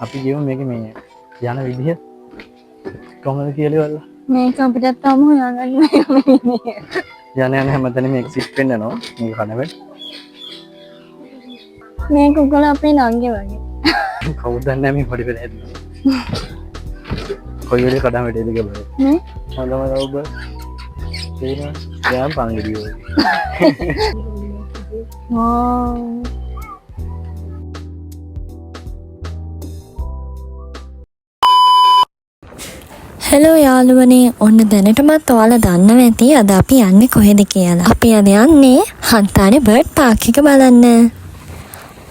අපි කියමු මේක මේ යන විදිහ කොහොමද කියලා වල මේක අපිටත් තාම හොයාගන්න යන හැමතැනම එක්සිස්ට් වෙන්නනවා මේක කනවට මේක උගල අපේ ළඟේ වගේ කවුද දන්නේ මේ පොඩි වෙලෙත් කොයි වෙලේ කඩම වැටේද කියලා නේ හොඳම ඔබ තේරෙනවද යාම් පංගිරියෝ wow හෙලෝ යාළුවනේ ඔන්න දැනටමත් ඔයාලා දන්නවා ඇති අද අපි යන්නේ කොහෙද කියලා. අපි අද යන්නේ හන්තානේ බර්ඩ් පාක් එක බලන්න.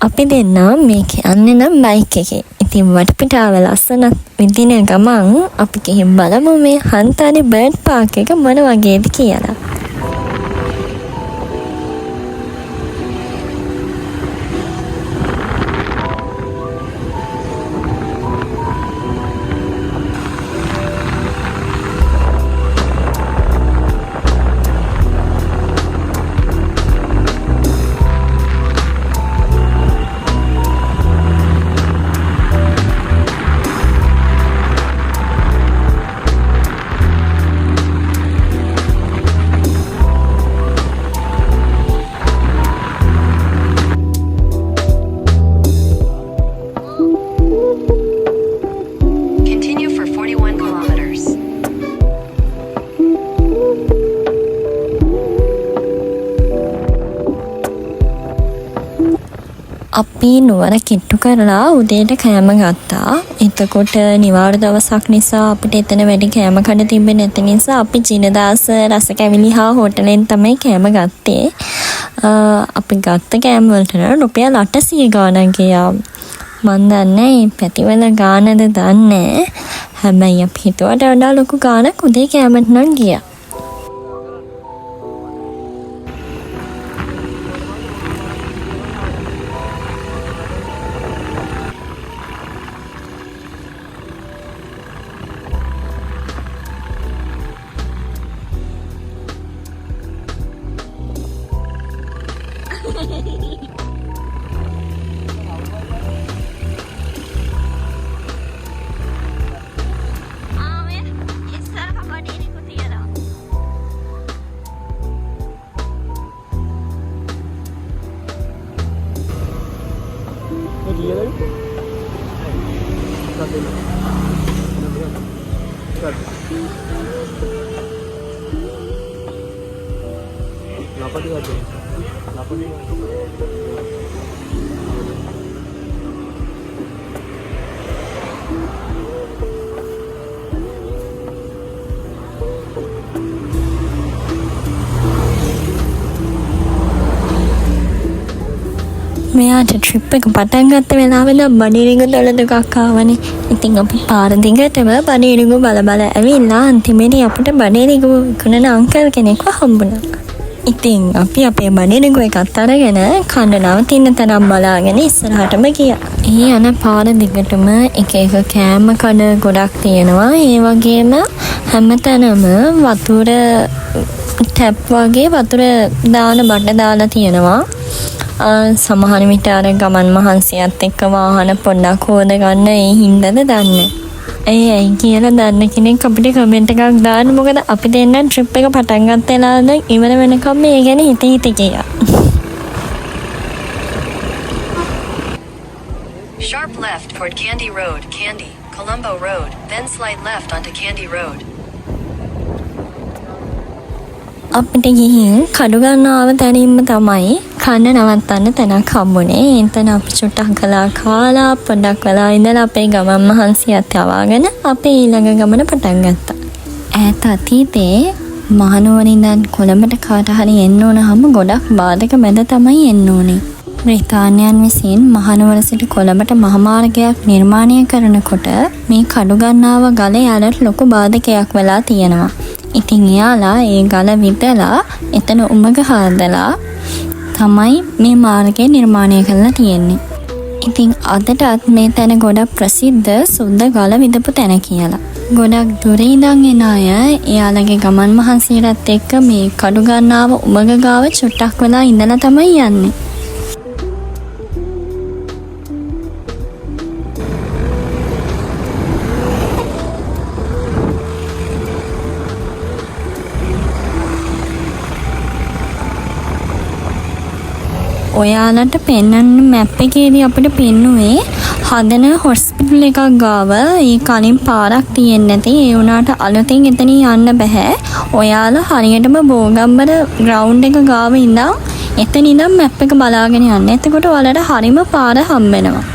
අපි දෙන්නා මේක යන්නේ නම් බයික් එකේ. ඉතින් වටපිටාව ලස්සන විදින ගමන් අපි ගිහින් බලමු මේ හන්තානේ බර්ඩ් පාක් එක මොන වගේද කියලා. අපි නුවර කිට්ටු කරලා උදේට කෑම ගත්තා. එතකොට නිවාඩු දවසක් නිසා අපිට එතන වැඩි කෑම කන්න තිබෙන්නේ නැති නිසා අපි ජිනදාස රස කැවිලි හා හෝටලෙන් තමයි කෑම ගත්තේ. අපි ගත්ත කෑම වලට රුපියල් 800 ගාණක් ගියා. මන් දන්නේ පැතිවල ගාණද දන්නේ. හැබැයි අපි හිතුවට වඩා ලොකු ගාණක් උදේ කෑමට නම් ගියා. මෙයාට ට්‍රිප් එක පටන් ගත්ත වෙලාවෙල බඩිරිඟු 12ක් ආවනේ. ඉතින් අපි පාර දිගටම බඩිරිඟු බල බල ඇවිල්ලා අන්තිමේදී අපිට බඩිරිඟු විකුණන අංකල් කෙනෙක්ව හම්බුණා. ඉතින් අපි අපේ බඩිරිඟු එකත් අරගෙන කන්න නවතින්න තැනක් බලාගෙන ඉස්සරහටම ගියා. ඒ යන පාර දිගටම එක එක කෑම කඩ ගොඩක් තියෙනවා. ඒ වගේම හැමතැනම වතුර ටැප් වගේ වතුර දාන බඩ දාලා තියෙනවා. සමහර විට අර ගමන් මහන්සියත් එක්ක වාහන පොඩ්ඩක් හොද ගන්න ඒ හින්දාද දන්නේ. ඇයි කියලා දන්න කෙනෙක් අපිට කමෙන්ට් එකක් දාන්න. මොකද අපි දෙන්න ට්‍රිප් එක පටන් ගත්ත වෙලාවද ඉවර වෙනකම් මේ ගැන හිත ගියා. Sharp left toward Kandy Road, Kandy, Colombo Road, then slide left onto Kandy Road. අපිට ගිහින් කඩු ගන්නාව තැනින්ම තමයි කන්න නවත්තන්න තැනක් හම්බුනේ. එතන අපි චුට්ටක් කළා කාලා පොඩ්ඩක් වෙලා ඉඳලා අපේ ගමන් මහන්සියත් යවාගෙන අපේ ඊළඟ ගමන පටන් ගත්තා. ඈත අතීතේ මහනුවරින් ඉඳන් කොළඹට කාට හරි එන්න ඕනහම ගොඩක් බාධක මැද තමයි එන්න ඕනේ. බ්‍රිතාන්‍යයන් විසින් මහනුවර සිට කොළඹට මහමාර්ගයක් නිර්මාණය කරනකොට මේ කඩු ගන්නාව ගලේ යාලට ලොකු බාධකයක් වෙලා තියෙනවා. ඉතින් එයාලා ඒ ගල විදලා එතන උමග හදලා තමයි මේ මාර්ගය නිර්මාණය කරලා තියෙන්නේ. ඉතින් අදටත් මේ තැන ගොඩක් ප්‍රසිද්ධ සුද්ද ගල විදපු තැන කියලා. ගොඩක් දුරින් ඉඳන් එන අය එයාලගේ ගමන් මහන්සියටත් එක්ක මේ කඩු ගන්නාව උමග ගාව චුට්ටක් වෙලා ඉඳලා තමයි යන්නේ. ඔයාලට පෙන්වන්න මැප් එකේදී අපිට පෙන්නුවේ හදන හොස්පිටල් එකක් ගාව ඒ කලින් පාරක් තියෙන්නේ නැති ඒ වුණාට අලුතින් එතනින් යන්න බෑ. ඔයාලා හරියටම බෝගම්බර ග්‍රවුන්ඩ් එක ගාව ඉඳන් එතන ඉඳන් මැප් එක බලාගෙන යන්න. එතකොට ඔයාලට හරිම පාර හම්බ වෙනවා.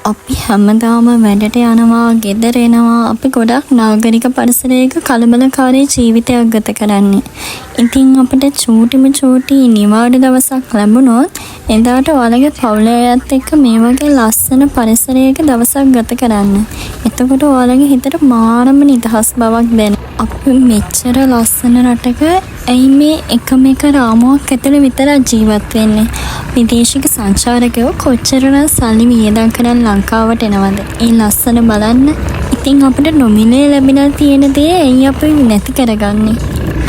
අපි හැමදාම වැඩට යනවා, ගෙදර එනවා. අපි ගොඩක් නාගරික පරිසරයක කලබලකාරී ජීවිතයක් ගත කරන්නේ. ඉතින් අපිට චූටි නිවාඩු දවසක් ලැබුණොත් එදාට ඔයාලගේ පවුලේ අයත් එක්ක මේ වගේ ලස්සන පරිසරයක දවසක් ගත කරන්න. එතකොට ඔයාලගේ හිතට මාරම නිදහස් බවක් දැනෙනවා. අපි මෙච්චර ලස්සන රටක ඇයි මේ එකම එක රාමුවක් ඇතුළේ විතරක් ජීවත් වෙන්නේ? විදේශික සංචාරකයෝ කොච්චරනම් සල්ලි වියදම් කරන් ලංකාවට එනවද? ඒ ලස්සන බලන්න. ඉතින් අපිට නොමිලේ ලැබිලා තියෙන දේ ඇයි අපි නැති කරගන්නේ?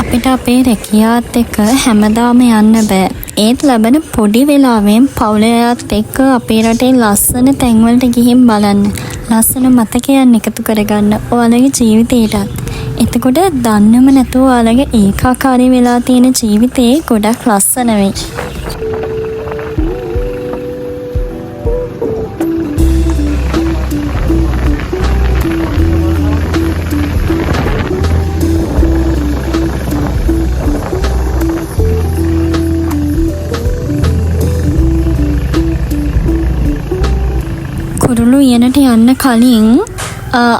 අපිට අපේ රැකියාවත් එක්ක හැමදාම යන්න බෑ. ඒත් ලැබෙන පොඩි වෙලාවෙන් පවුලේ අයත් එක්ක අපේ රටේ ලස්සන තැන්වලට ගිහින් බලන්න. ලස්සන මතකයන් එකතු කරගන්න ඔයාලගේ ජීවිතේටත්. එතකොට දන්නම නැතුව ඔයාලගේ ඒකාකාරී වෙලා තියෙන ජීවිතේ ගොඩක් ලස්සන වෙයි. කුරුළු උයනට යන්න කලින්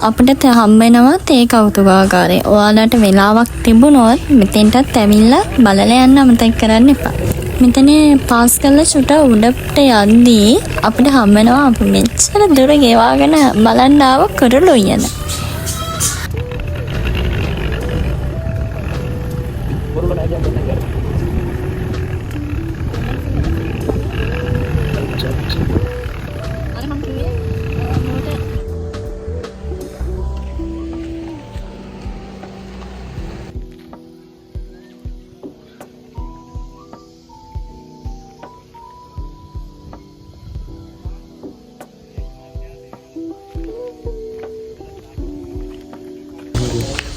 අපිට හම්බ වෙනවා තේ කෞතුකාගාරය. ඔයාලට වෙලාවක් තිබුණොත් මෙතෙන්ටත් ඇවිල්ලා බලලා යන්න අමතක කරන්න එපා. මෙතන පාස් කරලා චුට උඩට යද්දී අපිට හම්බ වෙනවා අපි මෙච්චර දුර ගෙවාගෙන බලන්න ආව කුරුළු උයන.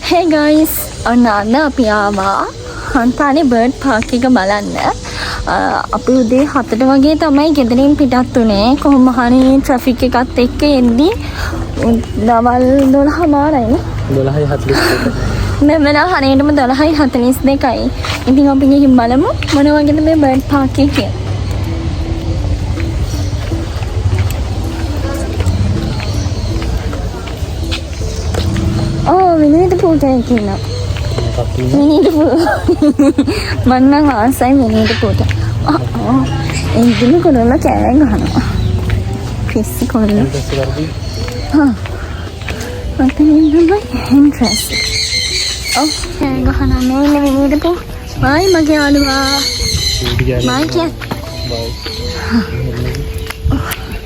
Hey guys, ඔන්න අද අපි ආවා හන්තානේ බර්ඩ් පාක් එක බලන්න. අපි උදේ 7ට වගේ තමයි ගෙදරින් පිටත් උනේ. කොහොම හරි ට්‍රැෆික් එකත් එක්ක එද්දි දවල් 12:00යි. 12:42. මෙන්න හරියටම 12:42යි. ඉතින් අපි ගිහින් බලමු මොන වගේද මේ බර්ඩ් පාක් එක කියලා. විනිවිද පූජා කියනවා. විනිවිද පූජා. මන්නම් ආසයි විනිවිද පූජා. ඉන්දිලු කොල්ල කෑ ගහනවා. පිස්සු කොල්ල. මට නින්දමයි ඉන්ට්‍රෙස්ට්. කෑ ගහනවා නේ විනිවිද පූජා. බයි මගේ යාළුවා. බයි කිය. බයි.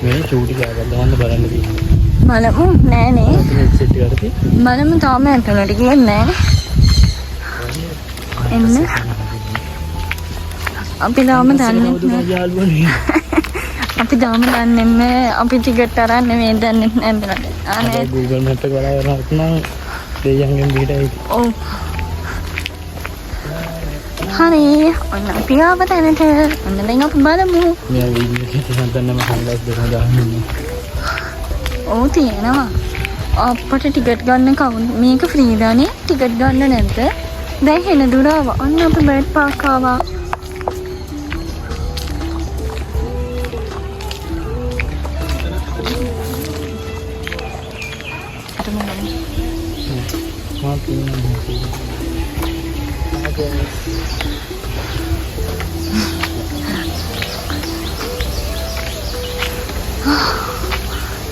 මේ චූටි කෑ ගහන්න බලන්න දී. බලමු නෑනේ බලමු තාම ඇතුළට ගියේ නෑ එන්න අපි තාම දන්නේ අපි තාම දන්නේ නෑ අපි ටිකට් අරන් නෙමෙයි දන්නේ නෑ අනේ Google Map එක බලලා යනත් නම් දෙයියන්ගෙන් පිටයි ඔව් හරි ඔන්න අපි ආව තැනට ඔන්න දැන් අපි බලමු මේ වීඩියෝ එක හදන්න මම හංගස් දෙන්න දාන්නේ ඔව් තියෙනවා. අපට ටිකට් ගන්න කවුන්ට් මේක ෆ්‍රී දානේ ටිකට් ගන්න නැද්ද? දැන් හෙන දුර ආවා. ඔන්න අපි බර්ඩ් පාක් ආවා.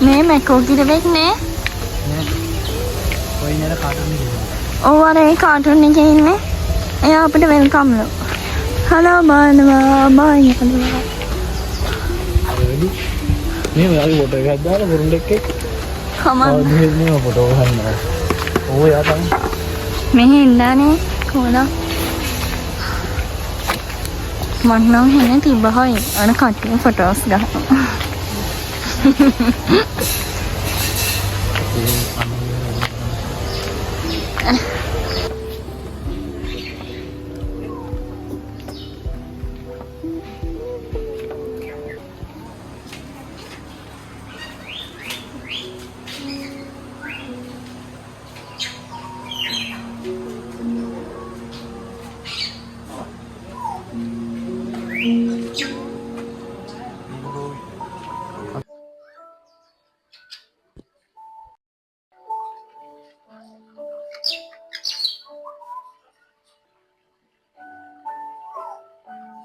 මේ මැකෝ කිරවෙක් නේ? නෑ. ඔය නේද කාටුන් එකේ. ඔව් අර ඒ කාටුන් එකේ ඉන්නේ. එයා අපිට වෙල්කම් ලු. හලෝ බානවා බයි හලෝ. මේ ඔයාගේ ෆොටෝ එකක් දාලා වරුන් එක්ක. කමන්න. දෙන්නේ ෆොටෝ ගන්නවා. ඕ යා තමයි. මෙහෙ ඉන්නනේ කොහොමද? මට නම් හෙන තිබ්බහයි අර කට්ටිය ෆොටෝස් ගහනවා.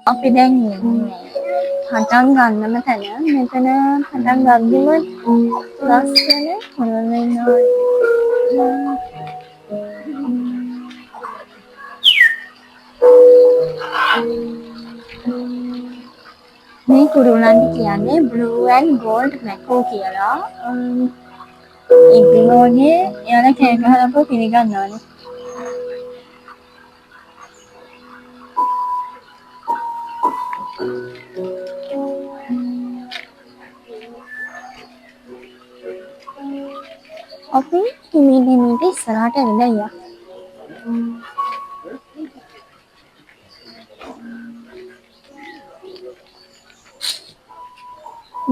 අපි දැන් පටන් ගන්නම තැන මෙතන පටන් ගද්දිම ලස්සන කොළඹ ඉන්නවා. මේ කුරුල්ලන්ට කියන්නේ blue and gold macaw කියලා. ඉතින් ඔගේ එයාලා කෑ ගහලා අපව පිළිගන්නවානේ. අපි හිමීට ඉස්සරහට ඇවිල්ලා ගියා.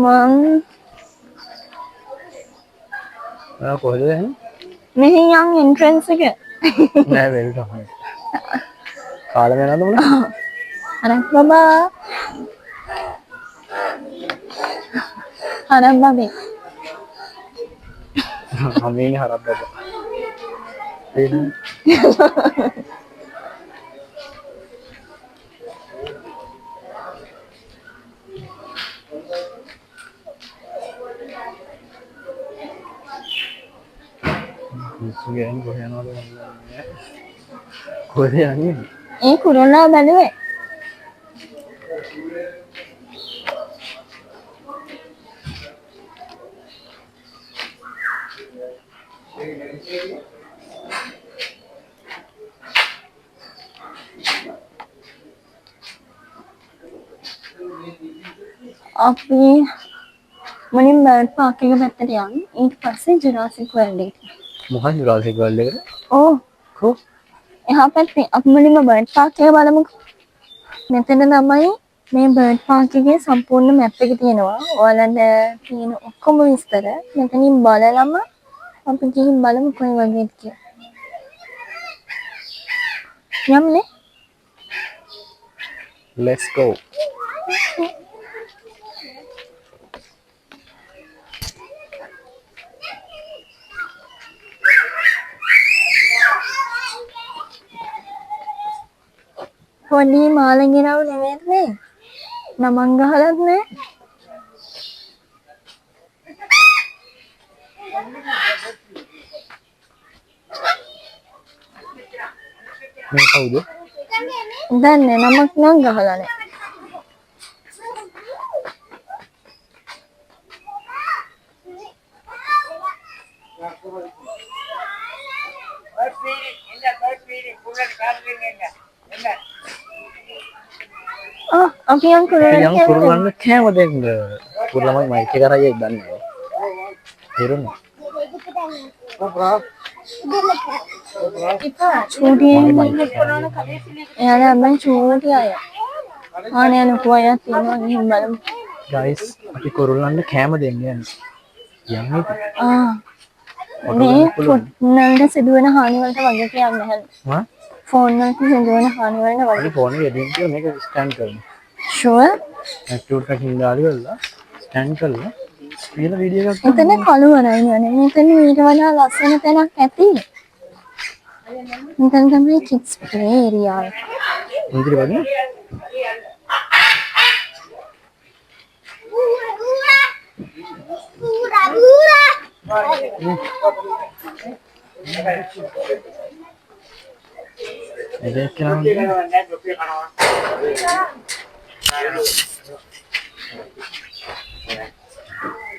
මං කොහෙද යන්නේ? මෙහි යන් එන්ට්‍රන්ස් එක. නෑ වෙල්කම්. කාලෙ යනවද මොකද? අරන් බබා. අරන් බබේ. අමීනේ හරක් බබා. එන්න. ඉස්සුගෙන කොහෙ යනවද මන්නේ? කොහෙද යන්නේ? ඒ කුරුල්ලා බැලුවේ. අපි මුලින් බර්ඩ් පාක් එක පැත්තට යන් ඊට පස්සේ ජුරාසික් වර්ල්ඩ් එකට. මොකක්ද ජුරාසික් වර්ල්ඩ් එකට? ඕ කො? එහා පැත්තේ අපි මුලින්ම බර්ඩ් පාක් එක බලමුකෝ. මෙතන තමයි මේ බර්ඩ් පාක් එකේ සම්පූර්ණ මැප් එක තියෙනවා. ඔයාලට තියෙන ඔක්කොම විස්තර මෙතනින් බලලම අපි ගිහින් බලමු කොයි වගේද කියලා. යම්නේ. Let's go. පොඩි මාළගෙනව නෙමෙයිද මේ? නමං ගහලත් නෑ. මේ කවුද? දන්නේ නමක් නම් ගහලා නෑ. අපි යන් කුරුල්ලන්ට කෑම දෙන්න. කුරුල්ලමයි මයික් එක කරා යයි දන්නේ නැහැ. හිරුණා. චූටි එයාලා මම චූටි අය. ආනේ ලොකු අයත් ඉන්නවා ගිහින් බලමු. ගයිස් අපි කුරුල්ලන්ට කෑම දෙන්න යන්නේ. යන්නේ. මේ ෆෝන් සිදුවෙන හානි වලට වගේ කියන්නේ නැහැ. හා? ෆෝන් වලට සිදුවෙන හානි වලට වගේ. අපි ෆෝන් එකේ එදින් කියලා මේක ස්කෑන් කරනවා. ෂුවර්? ඇක්ටිව් එකකින් දාලා වෙලා ස්කෑන් කරලා ඊළ වීඩියෝ එකක් එතන කළුවරයි යන්නේ. මෙතන ඊට වඩා ලස්සන තැනක් ඇති. මෙතන තමයි කිඩ්ස් ප්ලේ ඒරියා එක. ඉන්දිරි වගේ Ada kerang.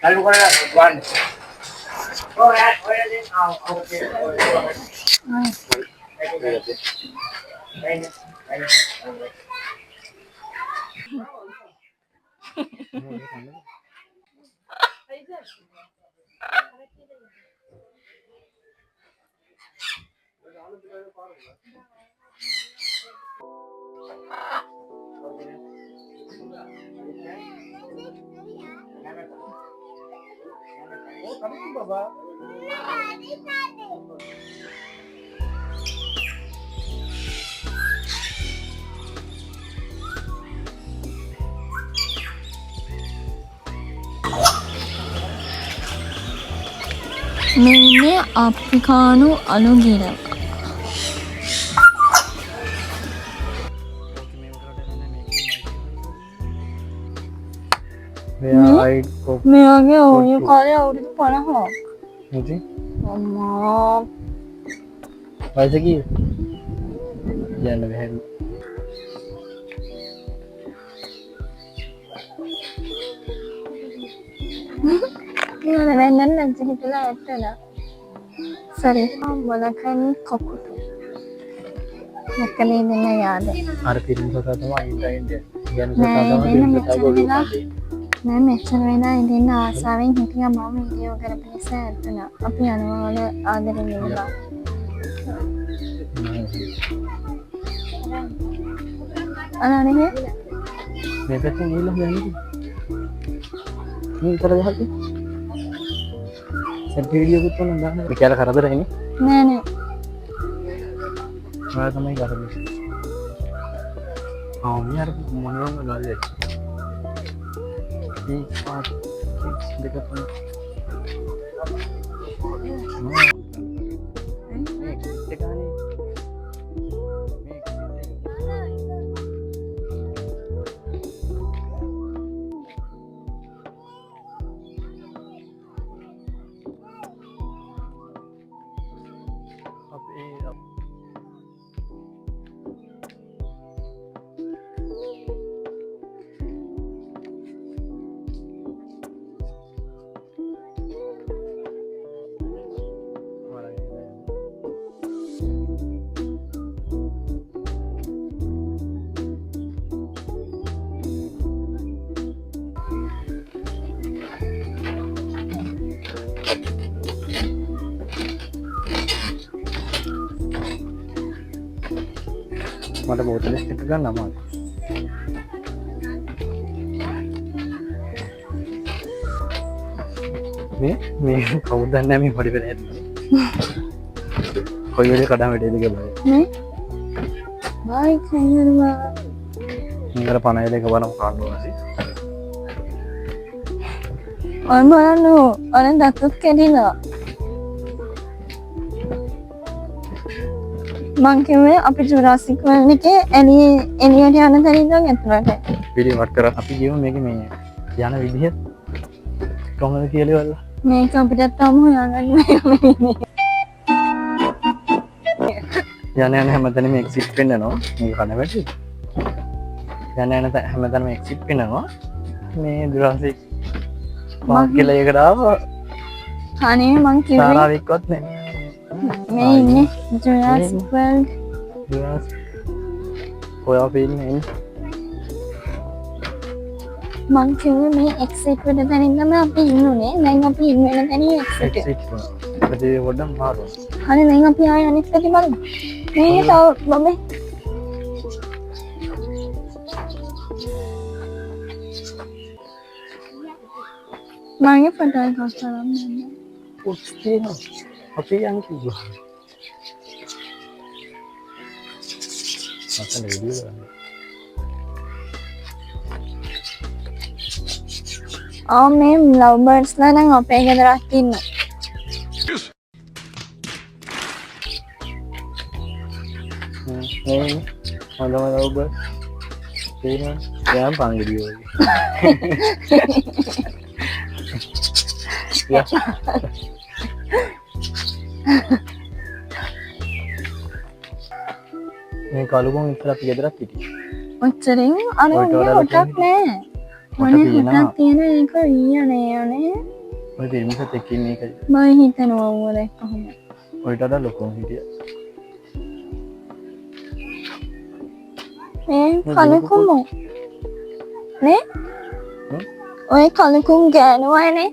Lalu kalau tuan. මේ ඉන්නේ අප්‍රිකානු අලු ගිරව. මේ වගේ ඔය කාලේ අවුරුදු 50ක්. ඉතින් අම්මා වයස කීයද? කියන්න බැහැ. Nggak ada nanti gitu lah itu lah. Sorry, bolehkan kokut. Makan ini nih ya ada. අර පිරිමි සතා තමයි ඉන්දිය. කියන නෑ, සතා තමයි ඉතින් පිරිමි සතා ගොඩ මෙච්චර උපන්නේ. Nah, mencari mana ini nah saling hitung mama ini juga ada bisa itu nah. Apa yang mana ada ini lah. Anak ni? මේ පැත්තෙන් ගිහලා යන්නේ. මේ විතර ගහන්නේ. සෙට් වීඩියෝ එකක් උනන් දාන්න. ඒ කියලා කරදරයිනේ. Nggak nih. ඔයා තමයි කරන්නේ. මේ අර මොනවම ගාලේ. මේ පාත් දෙක තුන. මේ එකනේ. මට බෝතලෙස් එක ගන්න අමාරුයි. මේ කවුද දන්නේ මේ පොඩි වෙලේ ඇත්ත. කොයි වෙලේ කඩම් වැටේද කියලා. Nih. Baik kayaknya mah. මේකට 50 එක බලමු කාන්න ඕනසි. Orang orang datut kayak di lah. මංකිවේ අපි ජුරාසික් වර්ල්ඩ් එකේ එළියට යන තැන ඉඳන් ඇතුළට. වීඩියෝ කට් කරා. අපි ගියමු මේක මේ යන විදිහ කොහොමද කියලා ඉවරලා. මේක අපිට තාම හොයාගන්න බැහැ. යන හැමතැනම එක්සිට් පෙන්නනවා. මේක කන වැටි. යන හැමතැනම එක්සිට් පෙන්නනවා. මේ ජුරාසික් පාක් කියලා එකට ආවා. අනේ මං කිව්වේ තාරාවෙක්වත් නැහැ. මේ ඉන්නේ ජුරාසික් වර්ල්ඩ්. ඔයා පේන්නේ මං කිව්වේ මේ එක්සිට් වෙන තැනින් තමයි අපි ඉන්නුනේ. දැන් අපි ඉන්න වෙන තැනින් එක්සිට්. එක්සිට් ප්‍රති වඩම් මාරු. හරි දැන් අපි ආයෙ අනිත් පැත්තේ බලමු. මේ තව බබේ. මගේ ෆොටෝ එකක් ගන්න. ඔස්සේ අපි යන්නේ කිව්වා. අතන වීඩියෝ ගන්න. මේ ලව් බර්ඩ්ස්ලා නම් අපේ ගෙදරක් ඉන්නවා. හොඳම ලව් බර්ඩ්. තේරෙනවද? යාම් පංගඩියෝ. මේ කලුගොන් ඉස්සර අපි ගෙදරක් හිටියේ. ඔච්චරින් අර උගේ හොටක් නෑ. මොනේ හොටක් තියෙන එක ඊයනේ යන්නේ. ඔය පිරිමිසත් එක්ක ඉන්නේ ඒකයි. මම හිතනවා ඌව දැක්කහම. ඔයිට වඩා ලොකුම හිටියා. මේ කලකුම නේ? ඔය කලකුම් ගෑනු අයනේ.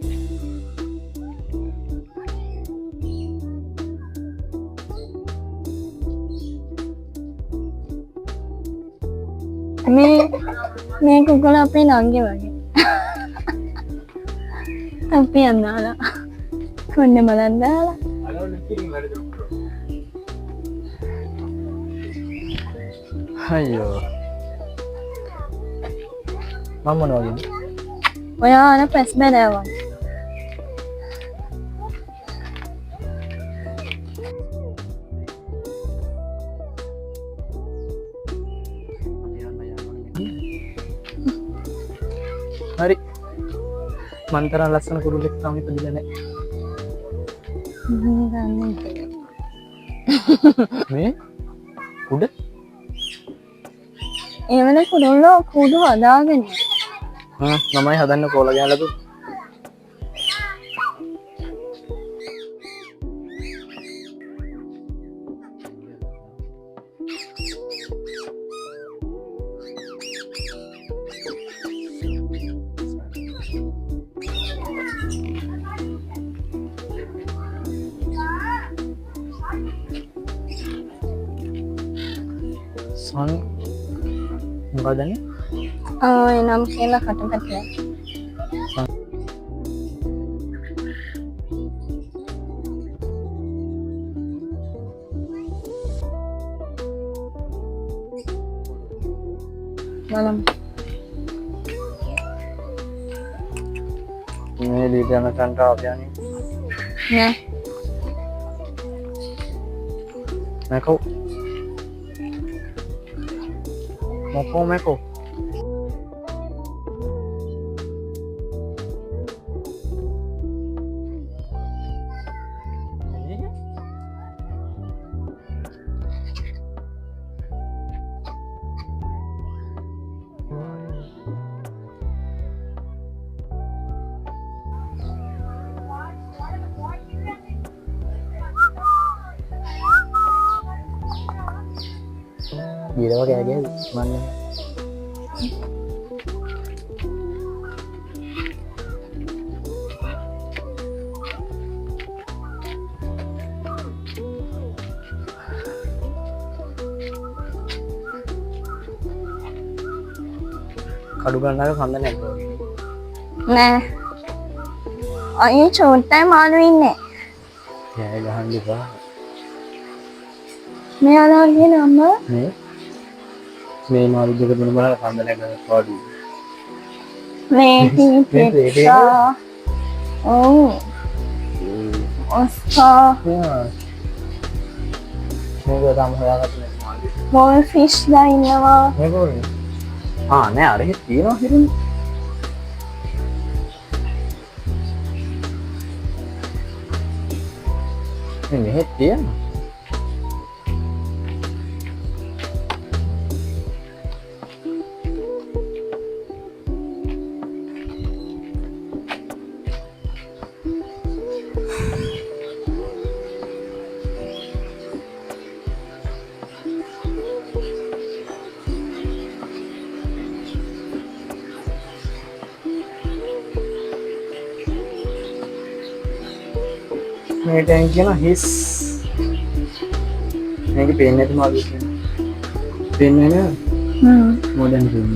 මේ කුකුල අපේ නංගි වගේ. අපි අන්නාලා. කොන්න බලන් දාලා. අයියෝ. මම මොනවද? ඔයා අර ප්‍රෙස් බැලුවා. හරි. මන්තරන් ලස්සන කුරුල්ලෙක් තාම ඉපදිලා නැහැ. මේ උඩ ඒවල කුඩුල්ලෝ කුඩු හදාගෙන. මමයි හදන්න කෝල ගෑලදු. සන් මොකදන්නේ? නම් කියලා කටපැටිය. බලමු. මේ ලීට යන තන්ට ආපයන්නේ නෑ. මැකෝ මොකෝ මැකෝ ගිරව කෑගේ මන්නේ කඩු ගන්නක කන්ද නැද්ද? නෑ. අයියේ චෝට්ටයි මාළු ඉන්නේ. කෑ ගහන්න එපා. මෙයාලාගේ නම මේ මාළු දෙක තුන බලලා කන්ද නැගලා පාඩු. මේ පිටා. ඔව්. ඔස්කා. මේක තමයි හොයාගත්තේ මාළු. මොල් ෆිෂ් ලා ඉන්නවා. මේක ඕනේ. නෑ අර හිට තියෙනවා හිරුනේ. මෙහෙ තියෙනවා. මේ ටැන් කියන හිස් මේක පේන්නේ නැති මාළු කියන්නේ. පේන්නේ නෑ. Modern film.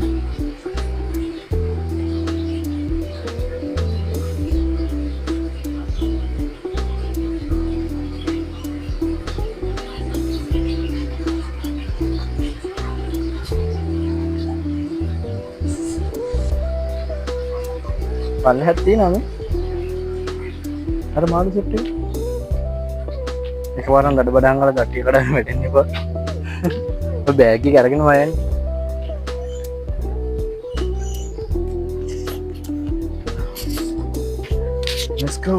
පල්ලෙහාත් තියෙනවා මේ. අර මාළු සෙට් එක. එකවරම් දඩ බඩන් වල ගැටිය කඩන්න වැටෙන්න එපා. ඔය බෑග් එක අරගෙන වයන්නේ. Let's go.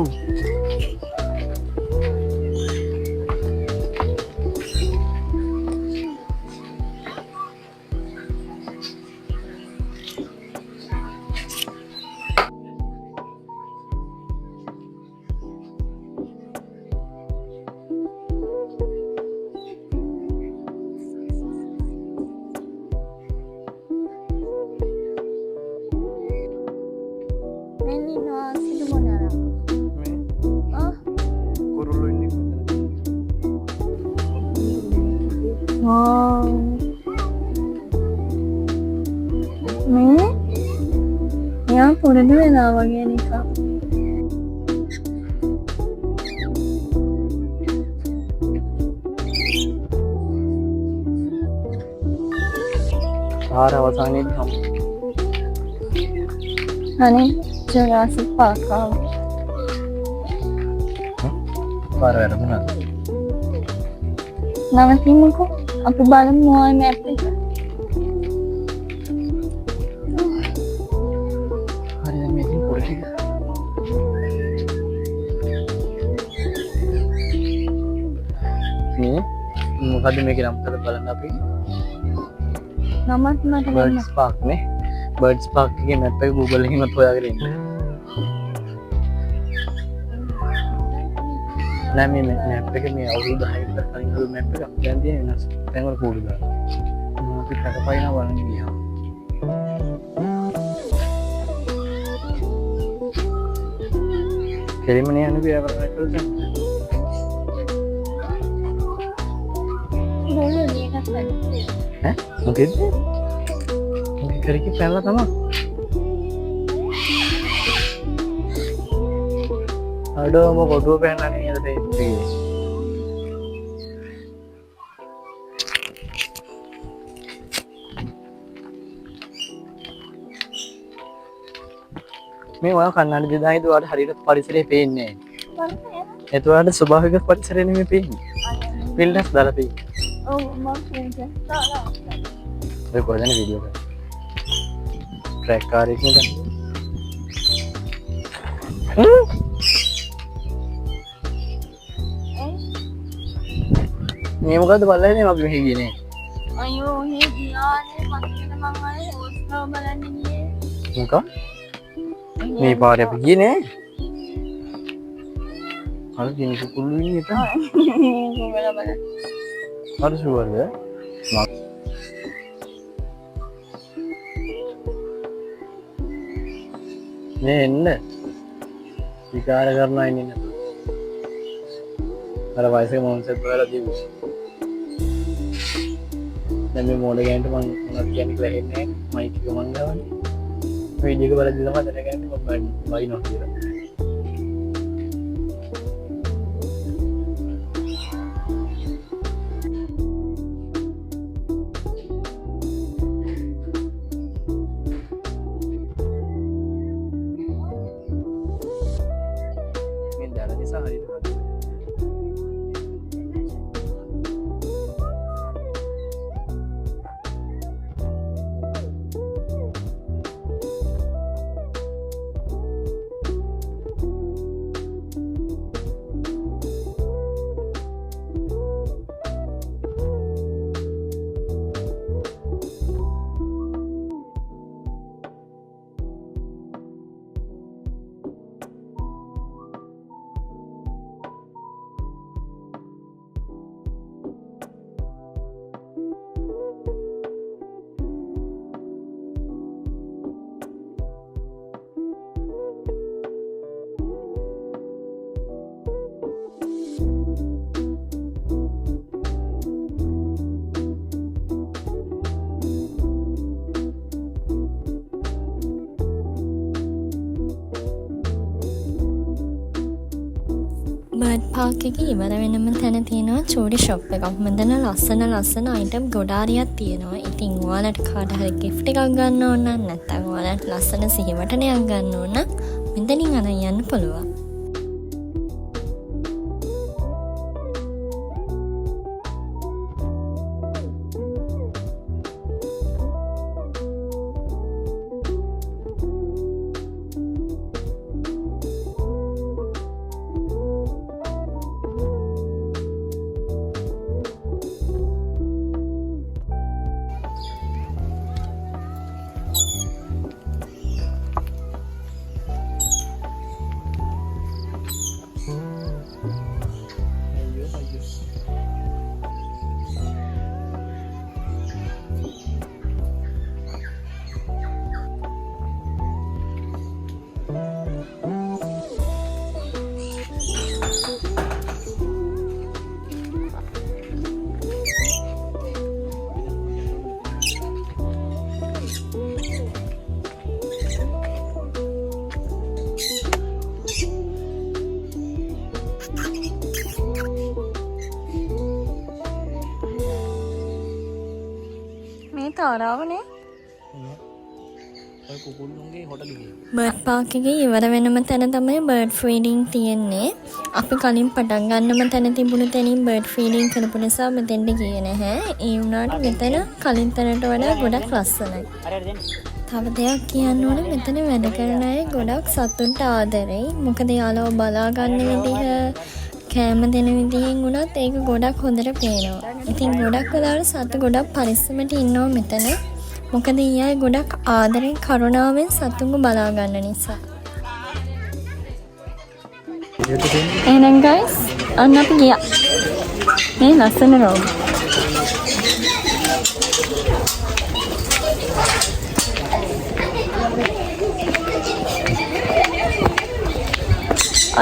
මේ එයා පුරුදු වෙලා වගේ නිකන්. ආර අවසානයේදී හම් අනේ ජුරාසික් පාර්ක් ආවා. පාර වැරදුනා. නවතිමුකෝ අපි බලමු මොයි මැප් එක. හරි දැන් මේ ඉතින් පොර ටික. මේ මොකද්ද මේකේ නම කියලා බලන්න අපි. නමත් මට ගන්න. බර්ඩ්ස් පාක් නේ. බර්ඩ්ස් පාක් එකේ මැප් එක Google එකකින් හොයාගෙන ඉන්න. නෑ මේ මැප් එක මේ අවුරුදු 10කට කලින් හදපු මැප් එකක්. දැන් තියෙන වෙනස්. දැන් වල කෝඩ් දාලා. අපි කටපයින් බලන්න ගියා. කෙලින්ම නේ යන්නේ පියාපරකට කරලා. ඈ මොකෙද? මොකෙ කරකි පැනලා තමයි. අඩෝම කොටුව පැනලා නේද තේන්නේ. මේ ඔය කන්නඩි දෙදා හිතුවාට හරියට පරිසරය පේන්නේ නැහැ. එතකොට ස්වභාවික පරිසරය නෙමෙයි පේන්නේ. ෆිල්ටර්ස් දාලා පේන්නේ. ඔව් මම කියන්නේ. ඔය කොහෙද වීඩියෝ එක? ට්‍රැක් කාර් එකේ නේද? මේ මොකද්ද බලලා ඉන්නේ අපි මෙහි ගියේ නේ. අයියෝ මේ ගියානේ මම මං ආයේ හොස්ටල් බලන්න ගියේ. මොකක්? මේ පාරේ අපි ගියේ නේ. අර දිනක කුළු ඉන්නේ එතන. කොහොමද බලන්න. අර ෂුවර්ද? මේ එන්න. විකාර කරනවා ඉන්නේ නැතු. අර වයසේ මොන්සෙත් බලලා දීවි. දැන් මේ මොඩ ගෑනට මම මොනවද කියන්නේ කියලා හෙන්නේ මයික් එක මං ගාවනේ. වීඩියෝ එක බලද්දි තමයි දැනගන්නේ මම බයිනෝ කියලා. මේ දැන නිසා හරියට බර්ඩ් පාක් එක ඉවර වෙනම තැන තියෙනවා චූඩි ෂොප් එකක්. මෙතන ලස්සන අයිටම් ගොඩාරියක් තියෙනවා. ඉතින් ඔයාලට කාට හරි gift එකක් ගන්න ඕන නම් නැත්නම් ඔයාලට ලස්සන සිහිවටනයක් ගන්න ඕන නම් මෙතනින් අරන් යන්න පුළුවන්. මේ තාරාවනේ ඔය කුකුල්ලුන්ගේ හොටල ගියේ. බර්ඩ් පාක් එකේ ඉවර වෙනම තැන තමයි බර්ඩ් ෆීඩින් තියෙන්නේ. අපි කලින් පටන් ගන්නම තැන තිබුණු තැනින් බර්ඩ් ෆීඩින් කරපු නිසා මෙතෙන්ට ගියේ නැහැ. ඒ වුණාට මෙතන කලින් තැනට වඩා ගොඩක් ලස්සනයි. තව දෙයක් කියන්න ඕනේ මෙතන වැඩ කරන අය ගොඩක් සතුන්ට ආදරෙයි. මොකද යාළුවෝ බලා ගන්න විදිහ කෑම දෙන විදිහෙන් වුණත් ඒක ගොඩක් හොඳට පේනවා. ඉතින් ගොඩක් වෙලාවට සතු ගොඩක් පරිස්සමට ඉන්නවා මෙතන. මොකද ඊ අය ගොඩක් ආදරෙන් කරුණාවෙන් සතුන්ව බලා ගන්න නිසා. එහෙනම් ගයිස් අන්න අපි ගියා. මේ ලස්සන රෝග.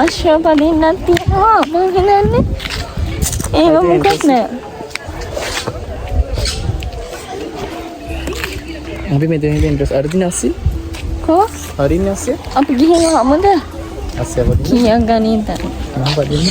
අශ්වපදින්නක් තියෙනවා මම හිතන්නේ ඒව මොකක් නෑ. අපි මෙතන ඉඳන් අරදින ඇස්සේ කො හරින්නේ ඇස්සේ අපි ගිහින් යමුද? ඇස්සේ වදින්න කීයක් ගණීද? මම වදින්න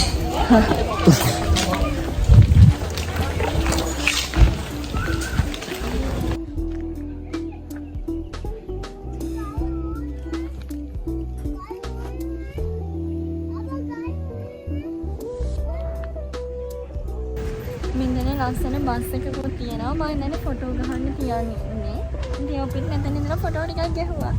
මෙතන ලස්සන බස් එකකුත් තියෙනවා. මම ඉන්නේ ෆොටෝ ගහන්න තියන්නේ ඉන්නේ. ඉතින් අපිත් මෙතන ඉඳලා ෆොටෝ ටිකක් ගැහුවා.